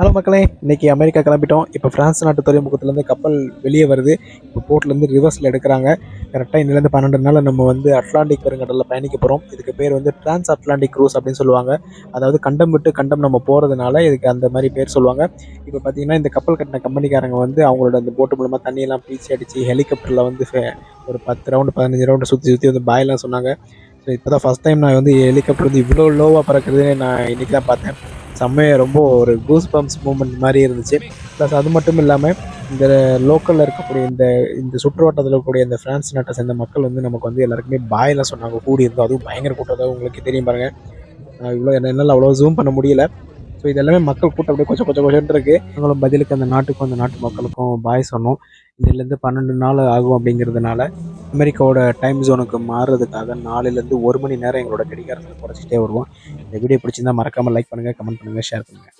Hello மக்களே, இன்னைக்கு America கிளம்பிட்டோம். இப்போ பிரான்ஸ் நாட்டு துறைமுகத்துலேருந்து கப்பல் வெளியே வருது. இப்போ போர்ட்லேருந்து ரிவர்ஸில் எடுக்கிறாங்க. கரெக்டாக இன்னிலேருந்து 12 நாள் நம்ம வந்து அட்லாண்டிக் பெருங்கடலில் பயணிக்க போகிறோம். இதுக்கு பேர் வந்து டிரான்ஸ் அட்லாண்டிக் க்ரூஸ் அப்படின்னு சொல்லுவாங்க. அதாவது கண்டம் விட்டு கண்டம் நம்ம போகிறதுனால இதுக்கு அந்த மாதிரி பேர் சொல்லுவாங்க. இப்போ பார்த்தீங்கன்னா இந்த கப்பல் கட்டின கம்பெனிக்காரங்க வந்து அவங்களோட அந்த போட்டு மூலமாக தண்ணியெல்லாம் பீச்சி அடித்து ஹெலிகாப்டரில் வந்து ஒரு 10 ரவுண்டு 15 ரவுண்டு சுற்றி சுற்றி வந்து பாயெல்லாம் சொன்னாங்க. ஸோ இப்போ தான் ஃபஸ்ட் டைம் நான் வந்து ஹெலிகாப்டர் வந்து இவ்வளோ லோவாக பறக்குதுன்னு நான் இன்றைக்கி தான் பார்த்தேன். செம்மையாக ரொம்ப ஒரு கூஸ் பம்ப்ஸ் மூமெண்ட் மாதிரி இருந்துச்சு. ப்ளஸ் அது மட்டும் இல்லாமல் இந்த லோக்கலில் இருக்கக்கூடிய இந்த இந்த சுற்றுவட்டத்தில் இருக்கக்கூடிய இந்த ஃப்ரான்ஸ் நாட்டை சேர்ந்த மக்கள் வந்து நமக்கு வந்து எல்லாருக்குமே பாயெல்லாம் சொன்னாங்க. கூடி இருந்தோம், அதுவும் பயங்கர கூட்டம். அதாவது உங்களுக்கு தெரியும் பாருங்கள், இவ்வளோ என்னால் அவ்வளோ ஜூம் பண்ண முடியல. ஸோ இது எல்லாமே மக்கள் கூட்டம் அப்படியே கொஞ்சம் கொஞ்சம் கொஞ்சம் இருக்கு. நாங்களும் பதிலுக்கு அந்த நாட்டுக்கும் அந்த நாட்டு மக்களுக்கும் பாய் சொன்னோம். இன்னிலேருந்து 12 நாள் ஆகும் அப்படிங்கிறதுனால அமெரிக்காவோட டைம் ஜோனுக்கு மாறுறதுக்காக 4லேருந்து 1 மணி நேரம் எங்களோட கடிகாரத்தில் குறைச்சிட்டே வருவோம். இந்த வீடியோ பிடிச்சிருந்தா மறக்காமல் லைக் பண்ணுங்கள், கமெண்ட் பண்ணுங்கள், ஷேர் பண்ணுங்கள்.